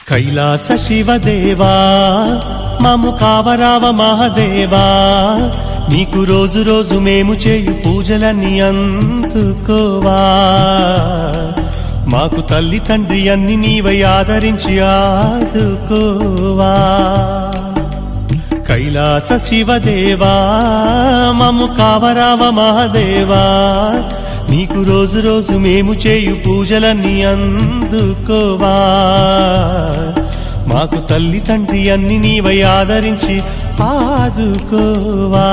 కైలాస శివదేవా మము కావరావ మహాదేవా, నీకు రోజు రోజు మేము చేయు పూజలన్నీ అందుకోవా. మాకు తల్లి తండ్రి అన్ని నీవై ఆదరించి ఆదుకోవా. కైలాస శివదేవా మము కావరావ మహాదేవా, నీకు రోజు రోజు మేము చేయు పూజలన్నీ అందుకోవా. మాకు తల్లి తండ్రి అన్ని నీవై ఆదరించి ఆదుకోవా.